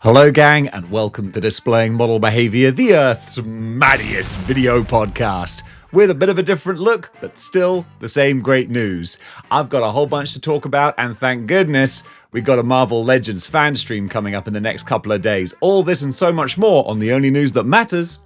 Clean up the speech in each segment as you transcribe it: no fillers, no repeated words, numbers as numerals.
Hello gang, and welcome to Displaying Model Behaviour, the Earth's maddiest video podcast, with a bit of a different look, but still the same great news. I've got a whole bunch to talk about, and thank goodness we've got a Marvel Legends fan stream coming up in the next couple of days. All this and so much more on the only news that matters,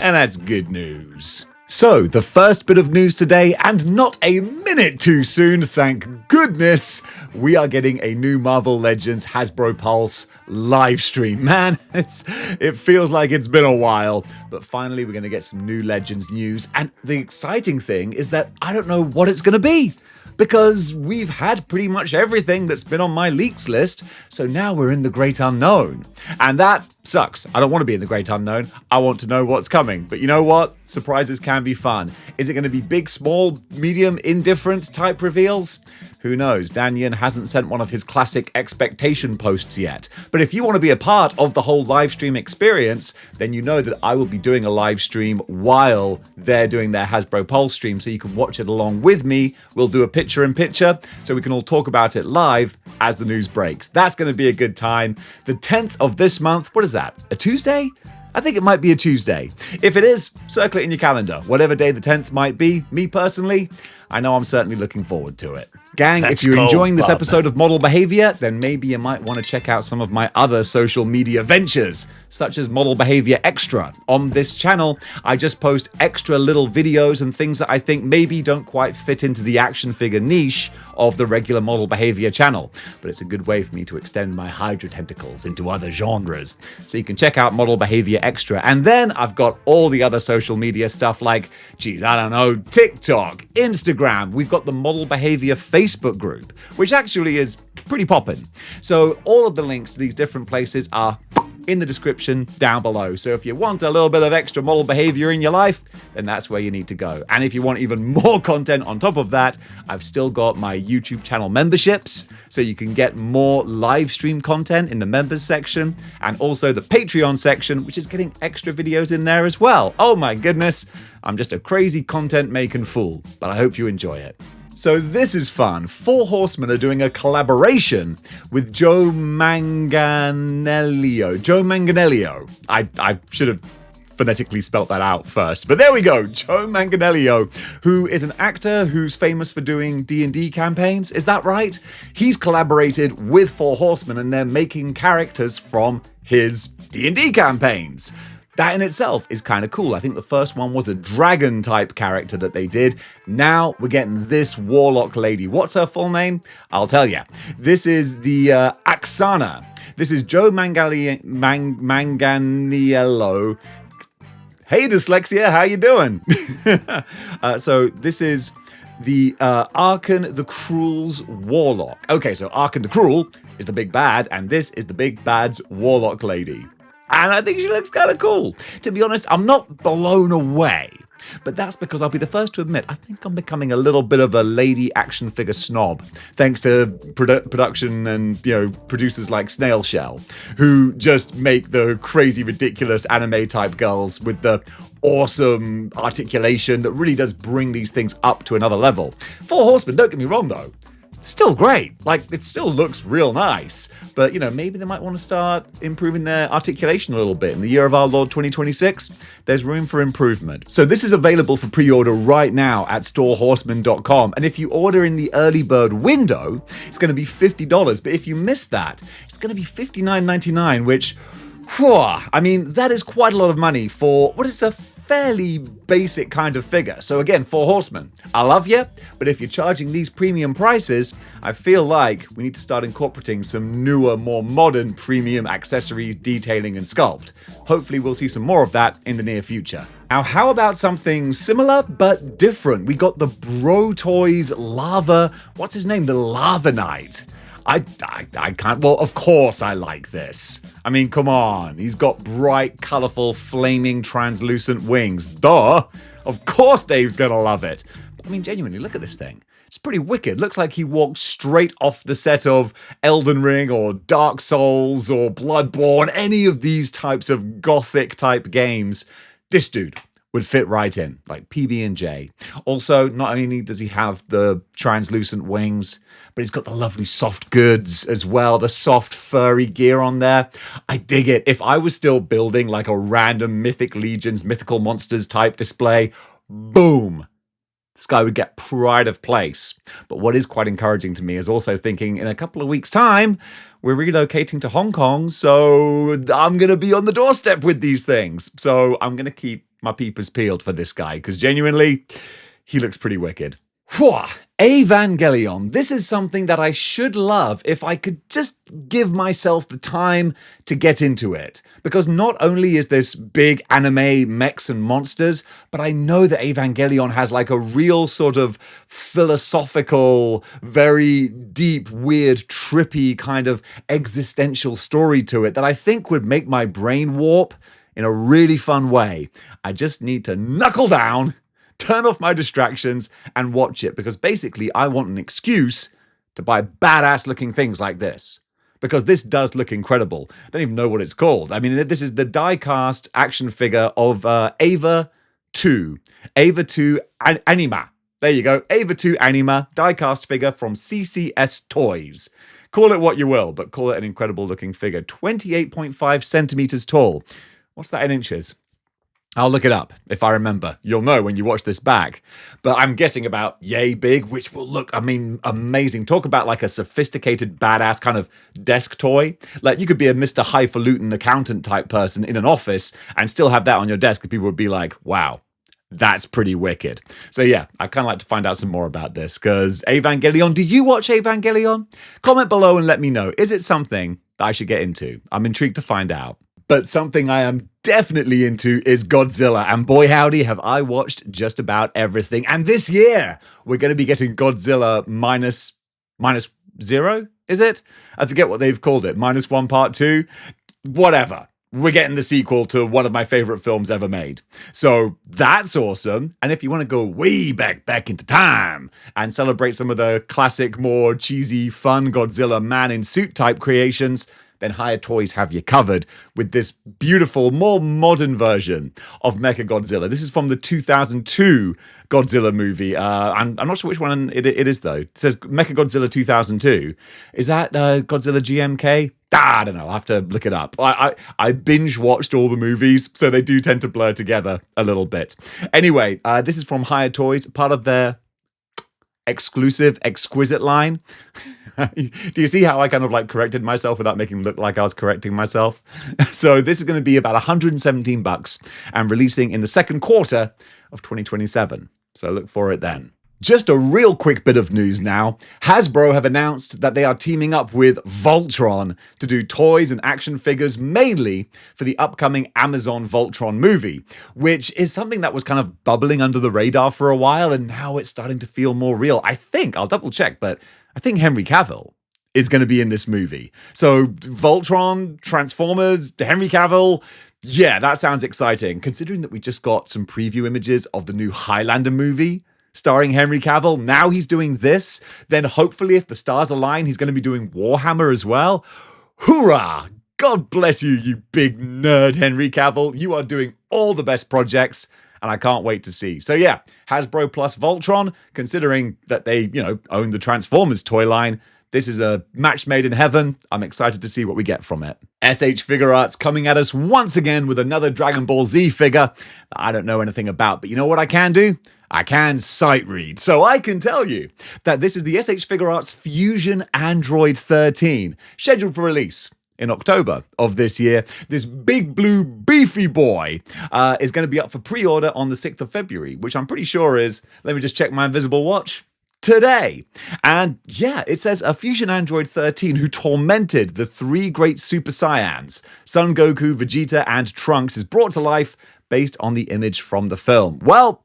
and that's good news. So, the first bit of news today, and not a minute too soon, thank goodness, we are getting a new Marvel Legends Hasbro Pulse live stream. Man, it feels like it's been a while, but finally we're going to get some new Legends news, and the exciting thing is that I don't know what it's going to be, because we've had pretty much everything that's been on my leaks list, so now we're in the great unknown. And that sucks. I don't want to be in the great unknown. I want to know what's coming. But you know what? Surprises can be fun. Is it going to be big, small, medium, indifferent type reveals? Who knows? Dan Yin hasn't sent one of his classic expectation posts yet. But if you want to be a part of the whole live stream experience, then you know that I will be doing a live stream while they're doing their Hasbro Pulse stream, so you can watch it along with me. We'll do a picture-in-picture, so we can all talk about it live as the news breaks. That's going to be a good time. The 10th of this month, what is that? A Tuesday? I think it might be a Tuesday. If it is, circle it in your calendar. Whatever day the 10th might be, me personally, I know I'm certainly looking forward to it. Gang, if you're enjoying this episode of Model Behaviour, then maybe you might want to check out some of my other social media ventures, such as Model Behaviour Extra. On this channel, I just post extra little videos and things that I think maybe don't quite fit into the action figure niche of the regular Model Behaviour channel. But it's a good way for me to extend my Hydra tentacles into other genres. So you can check out Model Behaviour Extra. And then I've got all the other social media stuff like, geez, I don't know, TikTok, Instagram. We've got the Model Behaviour Facebook group, which actually is pretty poppin'. So all of the links to these different places are in the description down below. So if you want a little bit of extra model behavior in your life, then that's where you need to go. And if you want even more content on top of that, I've still got my YouTube channel memberships, so you can get more live stream content in the members section, and also the Patreon section, which is getting extra videos in there as well. Oh my goodness, I'm just a crazy content making fool, but I hope you enjoy it. So this is fun. 4 Horsemen are doing a collaboration with Joe Manganiello. Joe Manganiello. I should have phonetically spelt that out first, but there we go. Joe Manganiello, who is an actor who's famous for doing D&D campaigns. Is that right? He's collaborated with 4 Horsemen, and they're making characters from his D&D campaigns. That in itself is kind of cool. I think the first one was a dragon type character that they did. Now we're getting this warlock lady. What's her full name? I'll tell you. This is the Axana. This is Joe Manganiello. Hey dyslexia, how you doing? So this is the Arkan the Cruel's warlock. Okay, so Arkan the Cruel is the big bad, and this is the big bad's warlock lady. And I think she looks kind of cool. To be honest, I'm not blown away. But that's because I'll be the first to admit, I think I'm becoming a little bit of a lady action figure snob, thanks to production and, producers like Snail Shell, who just make the crazy, ridiculous anime type girls with the awesome articulation that really does bring these things up to another level. 4 Horsemen, don't get me wrong though, still great. Like, it still looks real nice. But, maybe they might want to start improving their articulation a little bit. In the year of our Lord 2026, there's room for improvement. So this is available for pre-order right now at storehorseman.com. And if you order in the early bird window, it's going to be $50. But if you miss that, it's going to be $59.99, which, that is quite a lot of money for what is a fairly basic kind of figure. So again, 4 Horsemen, I love you, but if you're charging these premium prices, I feel like we need to start incorporating some newer, more modern premium accessories, detailing, and sculpt. Hopefully we'll see some more of that in the near future. Now, how about something similar but different? We got the Brotoys Lava, what's his name? The Lava Knight. I can't, well, of course I like this. I mean, come on. He's got bright, colorful, flaming, translucent wings. Duh. Of course Dave's gonna love it. But, I mean, genuinely, look at this thing. It's pretty wicked. Looks like he walked straight off the set of Elden Ring or Dark Souls or Bloodborne, any of these types of gothic type games. This dude would fit right in, like PB&J. Also, not only does he have the translucent wings, but he's got the lovely soft goods as well, the soft furry gear on there. I dig it. If I was still building like a random Mythic Legions, Mythical Monsters type display, boom, this guy would get pride of place. But what is quite encouraging to me is also thinking in a couple of weeks' time, we're relocating to Hong Kong, so I'm going to be on the doorstep with these things. So I'm going to keep my peepers peeled for this guy, because genuinely, he looks pretty wicked. Whew. Evangelion. This is something that I should love if I could just give myself the time to get into it. Because not only is this big anime mechs and monsters, but I know that Evangelion has like a real sort of philosophical, very deep, weird, trippy kind of existential story to it that I think would make my brain warp in a really fun way. I just need to knuckle down, turn off my distractions, and watch it, because basically I want an excuse to buy badass looking things like this. Because this does look incredible. I don't even know what it's called. I mean, this is the die-cast action figure of Eva 2. Eva 2 Anima. There you go. Eva 2 Anima, die-cast figure from CCS Toys. Call it what you will, but call it an incredible looking figure. 28.5 centimeters tall. What's that in inches? I'll look it up if I remember. You'll know when you watch this back. But I'm guessing about yay big, which will look, I mean, amazing. Talk about like a sophisticated, badass kind of desk toy. Like you could be a Mr. Highfalutin accountant type person in an office and still have that on your desk, and people would be like, wow, that's pretty wicked. So yeah, I'd kind of like to find out some more about this, because Evangelion, do you watch Evangelion? Comment below and let me know. Is it something that I should get into? I'm intrigued to find out. But something I am definitely into is Godzilla, and boy howdy have I watched just about everything. And this year, we're going to be getting Godzilla minus zero, is it? I forget what they've called it, -1 part 2, whatever. We're getting the sequel to one of my favorite films ever made. So that's awesome. And if you want to go way back into time and celebrate some of the classic, more cheesy, fun Godzilla man-in-suit type creations, then Hiya Toys have you covered with this beautiful, more modern version of Mechagodzilla. This is from the 2002 Godzilla movie. I'm not sure which one it is, though. It says Mechagodzilla 2002. Is that Godzilla GMK? I don't know. I'll have to look it up. I binge-watched all the movies, so they do tend to blur together a little bit. Anyway, this is from Hiya Toys, part of their exclusive Exquisite line. Do you see how I kind of like corrected myself without making it look like I was correcting myself? So this is going to be about $117 and releasing in the second quarter of 2027. So look for it then. Just a real quick bit of news now. Hasbro have announced that they are teaming up with Voltron to do toys and action figures mainly for the upcoming Amazon Voltron movie, which is something that was kind of bubbling under the radar for a while, and now it's starting to feel more real. I think, I'll double check, but I think Henry Cavill is going to be in this movie. So Voltron, Transformers, Henry Cavill, yeah, that sounds exciting. Considering that we just got some preview images of the new Highlander movie starring Henry Cavill. Now he's doing this. Then hopefully if the stars align, he's going to be doing Warhammer as well. Hoorah! God bless you, you big nerd Henry Cavill. You are doing all the best projects, and I can't wait to see. So yeah, Hasbro plus Voltron, considering that they, own the Transformers toy line, this is a match made in heaven. I'm excited to see what we get from it. SH Figure Arts coming at us once again with another Dragon Ball Z figure that I don't know anything about, but you know what I can do? I can sight read. So I can tell you that this is the SH Figure Arts Fusion Android 13, scheduled for release in October of this year. This big blue beefy boy is going to be up for pre-order on the 6th of February, which I'm pretty sure is, let me just check my invisible watch, today. And yeah, it says a Fusion Android 13 who tormented the three great Super Saiyans, Son Goku, Vegeta, and Trunks, is brought to life based on the image from the film. Well,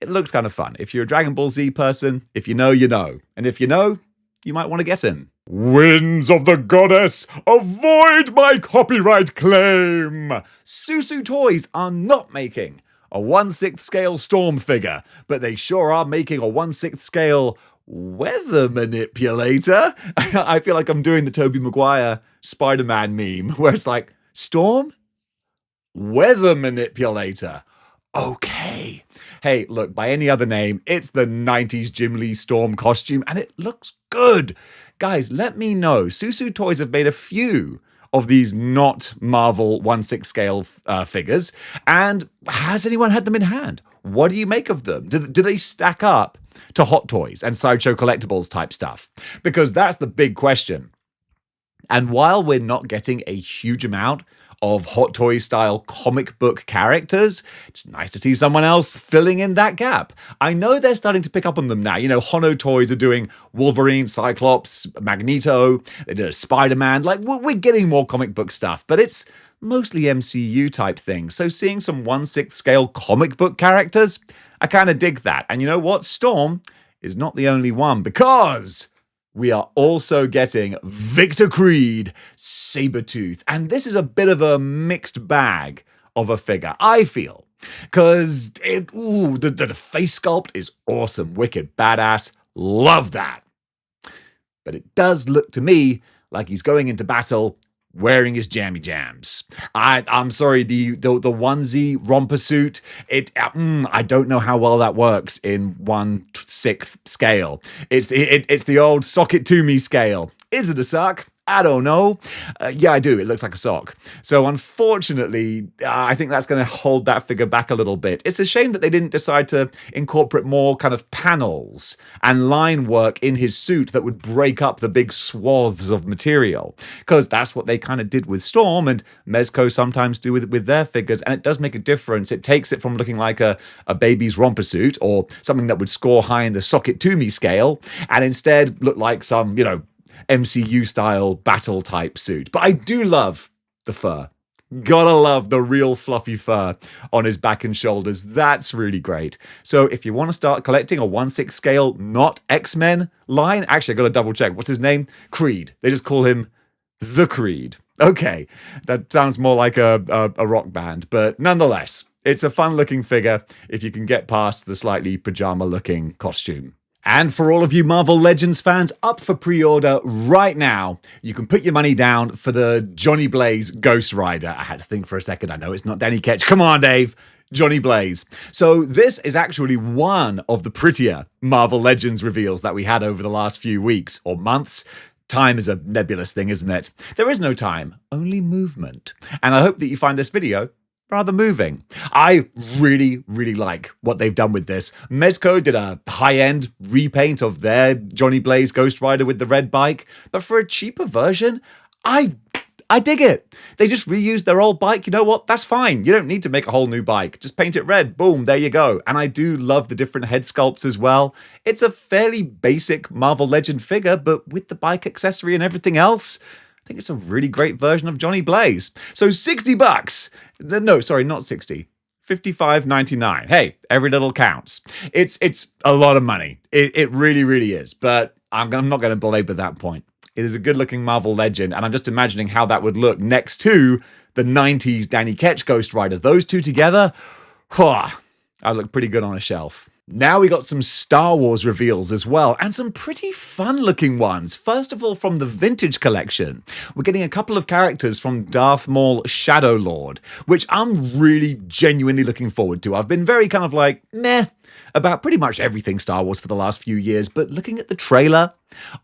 it looks kind of fun. If you're a Dragon Ball Z person, if you know, you know. And if you know, you might want to get in. Winds of the Goddess, avoid my copyright claim! SooSoo Toys are not making a 1/6 scale Storm figure, but they sure are making a 1/6 scale weather manipulator. I feel like I'm doing the Tobey Maguire Spider-Man meme, where it's like, Storm? Weather manipulator. okay. Hey, look, by any other name, it's the 90s Jim Lee Storm costume, and it looks good. Guys, let me know. SooSoo Toys have made a few of these not Marvel 1/6 scale figures, and has anyone had them in hand? What do you make of them? Do they stack up to Hot Toys and Sideshow Collectibles type stuff? Because that's the big question. And while we're not getting a huge amount of Hot Toys style comic book characters, it's nice to see someone else filling in that gap. I know they're starting to pick up on them now. You know, Hono Toys are doing Wolverine, Cyclops, Magneto, they did a Spider-Man. Like, we're getting more comic book stuff, but it's mostly MCU type things. So seeing some 1/6 scale comic book characters, I kind of dig that. And you know what? Storm is not the only one, because we are also getting Victor Creed, Sabertooth. And this is a bit of a mixed bag of a figure, I feel. Because the face sculpt is awesome, wicked, badass. Love that. But it does look to me like he's going into battle wearing his jammy jams. I'm sorry, the onesie romper suit, I don't know how well that works in 1/6 scale. It's the old sock it to me scale. Is it a sock? I don't know. Yeah, I do. It looks like a sock. So unfortunately, I think that's going to hold that figure back a little bit. It's a shame that they didn't decide to incorporate more kind of panels and line work in his suit that would break up the big swaths of material, because that's what they kind of did with Storm, and Mezco sometimes do with their figures, and it does make a difference. It takes it from looking like a baby's romper suit or something that would score high in the sock it to me scale, and instead look like some, MCU style battle type suit. But I do love the fur. Gotta love the real fluffy fur on his back and shoulders. That's really great. So if you want to start collecting a 1/6 scale not X-Men line, actually I gotta double check. What's his name? Creed. They just call him the Creed. Okay, that sounds more like a rock band, but nonetheless, it's a fun looking figure if you can get past the slightly pajama looking costume. And for all of you Marvel Legends fans up for pre-order right now, you can put your money down for the Johnny Blaze Ghost Rider. I had to think for a second. I know it's not Danny Ketch. Come on, Dave. Johnny Blaze. So this is actually one of the prettier Marvel Legends reveals that we had over the last few weeks or months. Time is a nebulous thing, isn't it? There is no time, only movement. And I hope that you find this video rather moving. I really, really like what they've done with this. Mezco did a high-end repaint of their Johnny Blaze Ghost Rider with the red bike, but for a cheaper version, I dig it. They just reused their old bike. You know what? That's fine. You don't need to make a whole new bike. Just paint it red. Boom, there you go. And I do love the different head sculpts as well. It's a fairly basic Marvel Legend figure, but with the bike accessory and everything else, I think it's a really great version of Johnny Blaze. So $60. No, sorry, not 60. $55.99. Hey, every little counts. It's a lot of money. It really, really is. But I'm not going to belabor that point. It is a good-looking Marvel Legend, and I'm just imagining how that would look next to the 90s Danny Ketch Ghost Rider. Those two together, I look pretty good on a shelf. Now we got some Star Wars reveals as well, and some pretty fun-looking ones. First of all, from the Vintage Collection, we're getting a couple of characters from Darth Maul Shadow Lord, which I'm really genuinely looking forward to. I've been very kind of like, meh, about pretty much everything Star Wars for the last few years, but looking at the trailer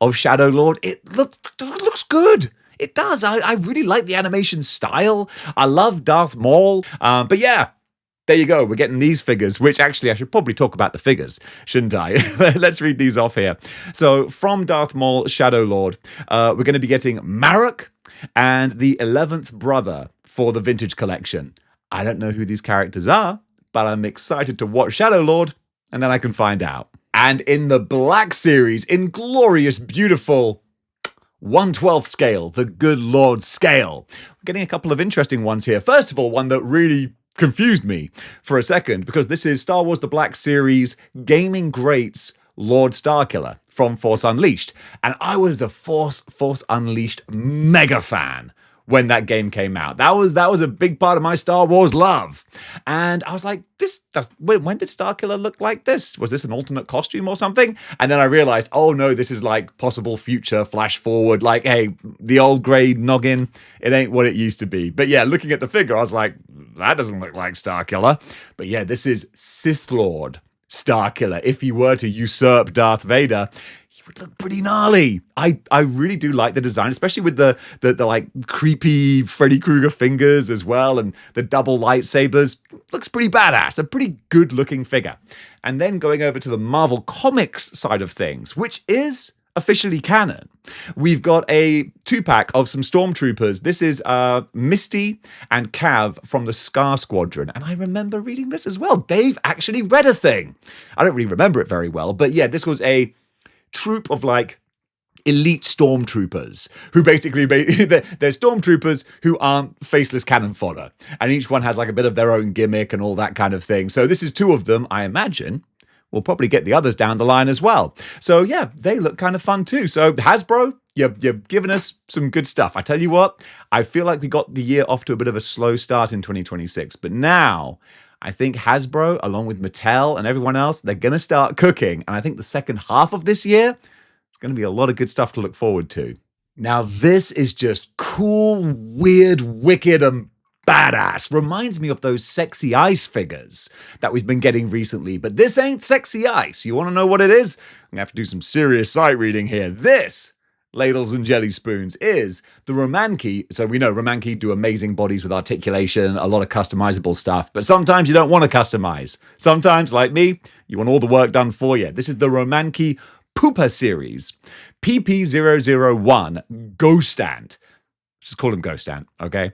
of Shadow Lord, it looks good. It does. I really like the animation style. I love Darth Maul. But yeah, there you go. We're getting these figures, which actually I should probably talk about the figures, shouldn't I? Let's read these off here. So from Darth Maul Shadow Lord, we're going to be getting Marok and the 11th brother for the Vintage Collection. I don't know who these characters are, but I'm excited to watch Shadow Lord, and then I can find out. And in the Black Series, in glorious, beautiful 1/12 scale, the Good Lord scale, we're getting a couple of interesting ones here. First of all, one that really confused me for a second, because this is Star Wars The Black Series Gaming Greats Lord Starkiller from Force Unleashed. And I was a Force Unleashed mega fan when that game came out. That was a big part of my Star Wars love. And I was like, when did Starkiller look like this? Was this an alternate costume or something? And then I realized, oh no, this is like possible future flash forward. Like, hey, the old grey noggin, it ain't what it used to be. But yeah, looking at the figure, I was like, that doesn't look like Starkiller. But yeah, this is Sith Lord Starkiller. If he were to usurp Darth Vader, he would look pretty gnarly. I really do like the design, especially with the like creepy Freddy Krueger fingers as well, and the double lightsabers. Looks pretty badass. A pretty good looking figure. And then going over to the Marvel Comics side of things, which is officially canon. We've got a 2-pack of some Stormtroopers. This is Misty and Cav from the Scar Squadron. And I remember reading this as well. Dave actually read a thing. I don't really remember it very well, but yeah, this was a troop of like elite stormtroopers who basically they're stormtroopers who aren't faceless cannon fodder, and each one has like a bit of their own gimmick and all that kind of thing. So this is 2 of them. I imagine we'll probably get the others down the line as well. So yeah, they look kind of fun too. So Hasbro, you're giving us some good stuff. I tell you what, I feel like we got the year off to a bit of a slow start in 2026, but now I think Hasbro, along with Mattel and everyone else, they're going to start cooking. And I think the second half of this year, it's going to be a lot of good stuff to look forward to. Now, this is just cool, weird, wicked, and badass. Reminds me of those sexy ice figures that we've been getting recently. But this ain't sexy ice. You want to know what it is? I'm going to have to do some serious sight reading here. This, ladles and jelly spoons, is the Romani. So we know Romani do amazing bodies with articulation, a lot of customizable stuff, but sometimes you don't want to customize. Sometimes, like me, you want all the work done for you. This is the Romani Pooper series, PP001 Ghost Ant. Just call him Ghost Ant, okay?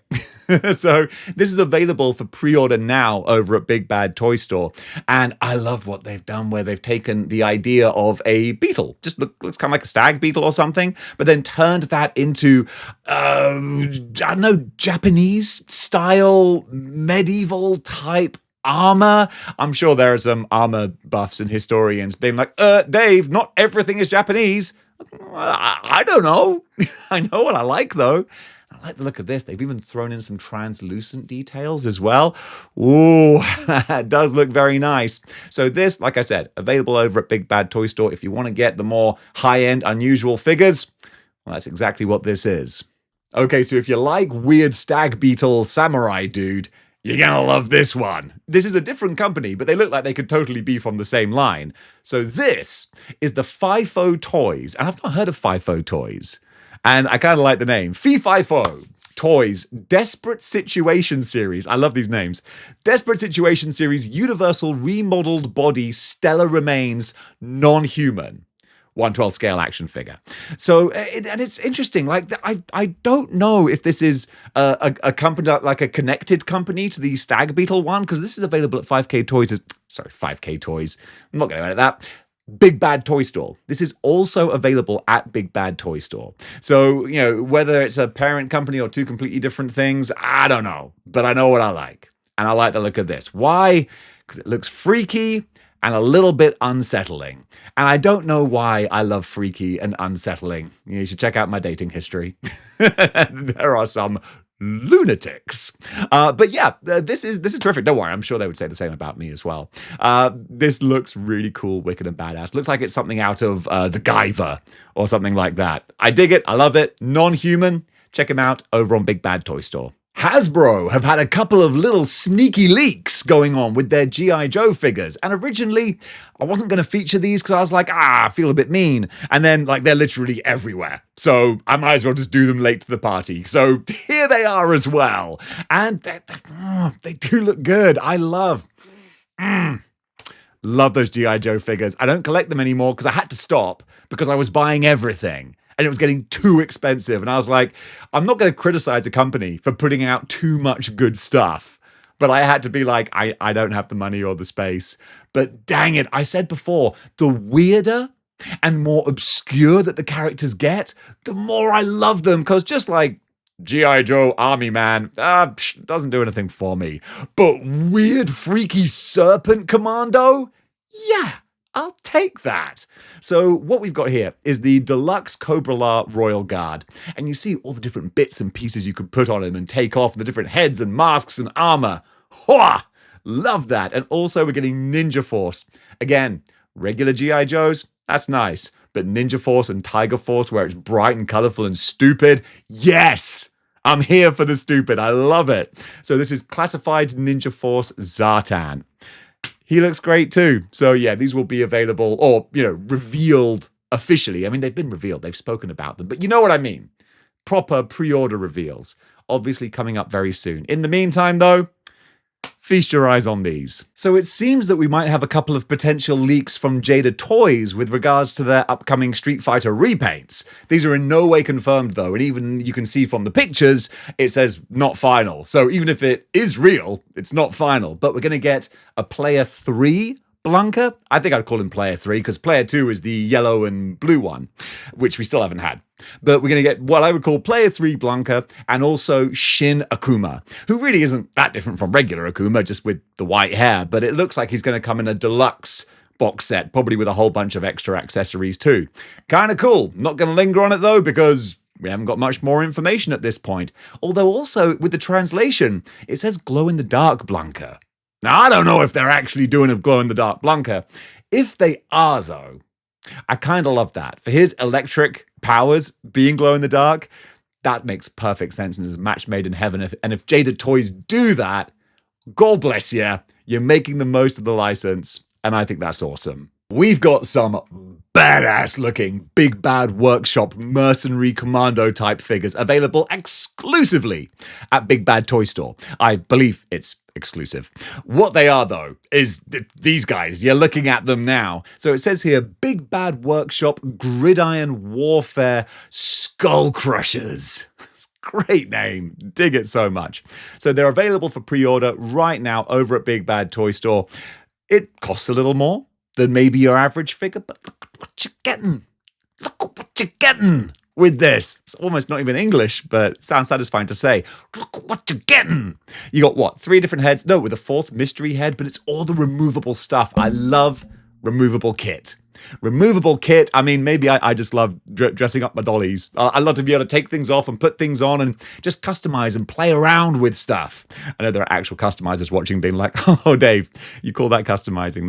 So this is available for pre-order now over at Big Bad Toy Store. And I love what they've done where they've taken the idea of a beetle, just looks kind of like a stag beetle or something, but then turned that into, I don't know, Japanese style, medieval type armor. I'm sure there are some armor buffs and historians being like, Dave, not everything is Japanese. I don't know. I know what I like, though. I like the look of this. They've even thrown in some translucent details as well. Ooh, that does look very nice. So this, like I said, available over at Big Bad Toy Store. If you want to get the more high-end, unusual figures, well, that's exactly what this is. Okay, so if you like weird stag beetle samurai dude, you're gonna love this one. This is a different company, but they look like they could totally be from the same line. So this is the FeiFo Toys, and I've not heard of FeiFo Toys, and I kind of like the name. FeiFo Toys Desperate Situation Series. I love these names. Desperate Situation Series Universal Remodeled Body Stellar Remains Non-Human. 1/12 scale action figure. So, and it's interesting. Like, I don't know if this is a company, like a connected company to the Stag Beetle one, because this is available at 5K Toys. 5K Toys. I'm not going to edit that. Big Bad Toy Store. This is also available at Big Bad Toy Store. So, you know, whether it's a parent company or 2 completely different things, I don't know. But I know what I like. And I like the look of this. Why? Because it looks freaky and a little bit unsettling. And I don't know why I love freaky and unsettling. You should check out my dating history. There are some lunatics. But yeah, this is terrific. Don't worry, I'm sure they would say the same about me as well. This looks really cool, wicked and badass. Looks like it's something out of The Guyver or something like that. I dig it. I love it. Non-human. Check him out over on Big Bad Toy Store. Hasbro have had a couple of little sneaky leaks going on with their G.I. Joe figures. And originally, I wasn't going to feature these because I was like, I feel a bit mean. And then, like, they're literally everywhere. So I might as well just do them late to the party. So here they are as well. And they do look good. I love those G.I. Joe figures. I don't collect them anymore because I had to stop because I was buying everything. And it was getting too expensive. And I was like, I'm not going to criticize a company for putting out too much good stuff. But I had to be like, I don't have the money or the space. But dang it, I said before, the weirder and more obscure that the characters get, the more I love them. Because just like G.I. Joe Army Man, doesn't do anything for me. But weird, freaky serpent commando? Yeah. I'll take that. So what we've got here is the Deluxe Cobra La Royal Guard. And you see all the different bits and pieces you could put on him and take off, and the different heads and masks and armor. Hwah! Love that. And also we're getting Ninja Force. Again, regular G.I. Joes, that's nice. But Ninja Force and Tiger Force, where it's bright and colorful and stupid, yes! I'm here for the stupid. I love it. So this is Classified Ninja Force Zartan. He looks great too. So yeah, these will be available or, revealed officially. I mean, they've been revealed. They've spoken about them. But you know what I mean. Proper pre-order reveals. Obviously coming up very soon. In the meantime, though, feast your eyes on these. So it seems that we might have a couple of potential leaks from Jada Toys with regards to their upcoming Street Fighter repaints. These are in no way confirmed though, and even you can see from the pictures, it says not final. So even if it is real, it's not final. But we're going to get a Player 3 Blanca. I think I'd call him Player 3 because Player 2 is the yellow and blue one, which we still haven't had. But we're going to get what I would call Player 3 Blanca and also Shin Akuma, who really isn't that different from regular Akuma, just with the white hair. But it looks like he's going to come in a deluxe box set, probably with a whole bunch of extra accessories too. Kind of cool. Not going to linger on it though, because we haven't got much more information at this point. Although also with the translation, it says glow-in-the-dark Blanca. Now, I don't know if they're actually doing a glow-in-the-dark Blanca. If they are, though, I kind of love that. For his electric powers being glow-in-the-dark, that makes perfect sense and is a match made in heaven. And if Jada Toys do that, God bless you. You're making the most of the license, and I think that's awesome. We've got some badass-looking Big Bad Workshop mercenary commando type figures available exclusively at Big Bad Toy Store. I believe it's exclusive. What they are, though, is these guys. You're looking at them now. So it says here, Big Bad Workshop Gridiron Warfare Skull Crushers. Great name. Dig it so much. So they're available for pre-order right now over at Big Bad Toy Store. It costs a little more than maybe your average figure, but look what you're getting. Look what you're getting with this. It's almost not even English, but it sounds satisfying to say. Look what you're getting. You got what? 3 different heads? No, with a 4th mystery head, but it's all the removable stuff. I love removable kit. Removable kit, I mean, maybe I just love dressing up my dollies. I love to be able to take things off and put things on and just customize and play around with stuff. I know there are actual customizers watching being like, oh, Dave, you call that customizing?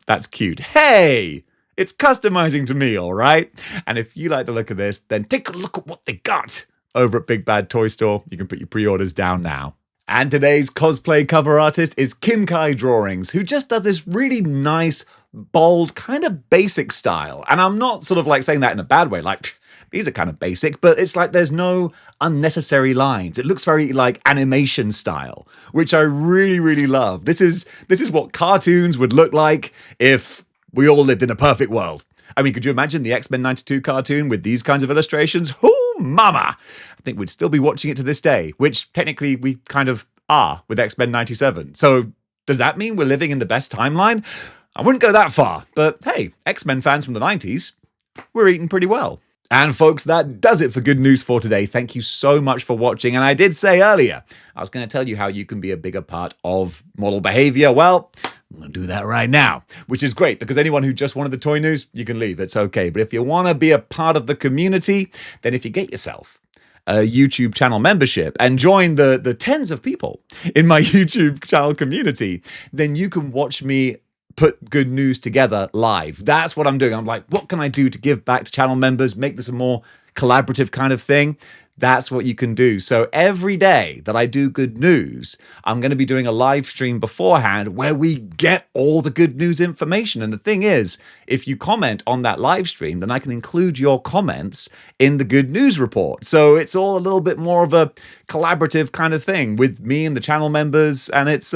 That's cute. Hey, it's customizing to me, all right? And if you like the look of this, then take a look at what they got over at Big Bad Toy Store. You can put your pre-orders down now. And today's cosplay cover artist is Kim Kai Drawings, who just does this really nice, bold, kind of basic style. And I'm not sort of like saying that in a bad way, like, these are kind of basic, but it's like there's no unnecessary lines. It looks very like animation style, which I really, really love. This is what cartoons would look like if we all lived in a perfect world. I mean, could you imagine the X-Men 92 cartoon with these kinds of illustrations? Hoo, mama! I think we'd still be watching it to this day, which technically we kind of are with X-Men 97. So does that mean we're living in the best timeline? I wouldn't go that far, but hey, X-Men fans from the 90s, we're eating pretty well. And folks, that does it for Good News for today. Thank you so much for watching. And I did say earlier, I was going to tell you how you can be a bigger part of model behavior. Well, I'm going to do that right now, which is great because anyone who just wanted the toy news, you can leave. It's okay. But if you want to be a part of the community, then if you get yourself a YouTube channel membership and join the tens of people in my YouTube channel community, then you can watch me put Good News together live. That's what I'm doing. I'm like, what can I do to give back to channel members, make this a more collaborative kind of thing? That's what you can do. So every day that I do Good News, I'm going to be doing a live stream beforehand where we get all the Good News information. And the thing is, if you comment on that live stream, then I can include your comments in the Good News report. So it's all a little bit more of a collaborative kind of thing with me and the channel members. And it's,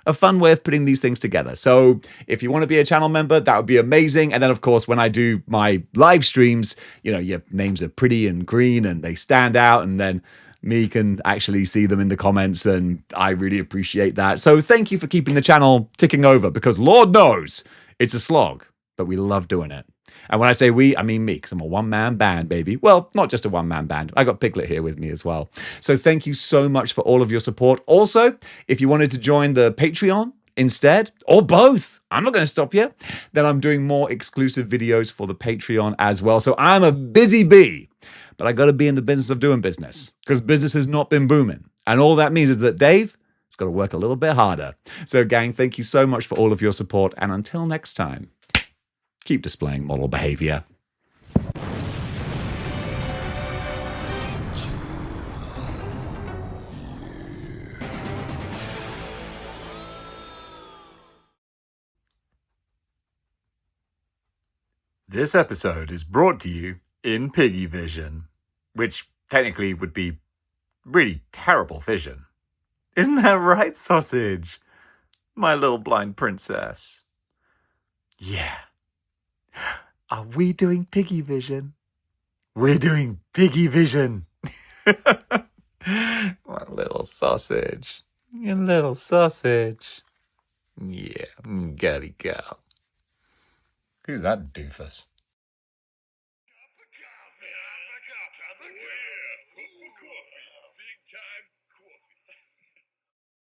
a fun way of putting these things together. So if you want to be a channel member, that would be amazing. And then, of course, when I do my live streams, your names are pretty and green and they stand out. And then me can actually see them in the comments. And I really appreciate that. So thank you for keeping the channel ticking over because Lord knows it's a slog, but we love doing it. And when I say we, I mean me, because I'm a one-man band, baby. Well, not just a one-man band. I got Piglet here with me as well. So thank you so much for all of your support. Also, if you wanted to join the Patreon instead, or both, I'm not going to stop you, then I'm doing more exclusive videos for the Patreon as well. So I'm a busy bee, but I got to be in the business of doing business because business has not been booming. And all that means is that Dave has got to work a little bit harder. So gang, thank you so much for all of your support. And until next time, keep displaying model behavior. This episode is brought to you in Piggy Vision, which technically would be really terrible vision. Isn't that right, Sausage? My little blind princess. Yeah. Are we doing Piggy Vision? We're doing Piggy Vision. My little sausage. Your little sausage. Yeah, gotta go. Who's that doofus?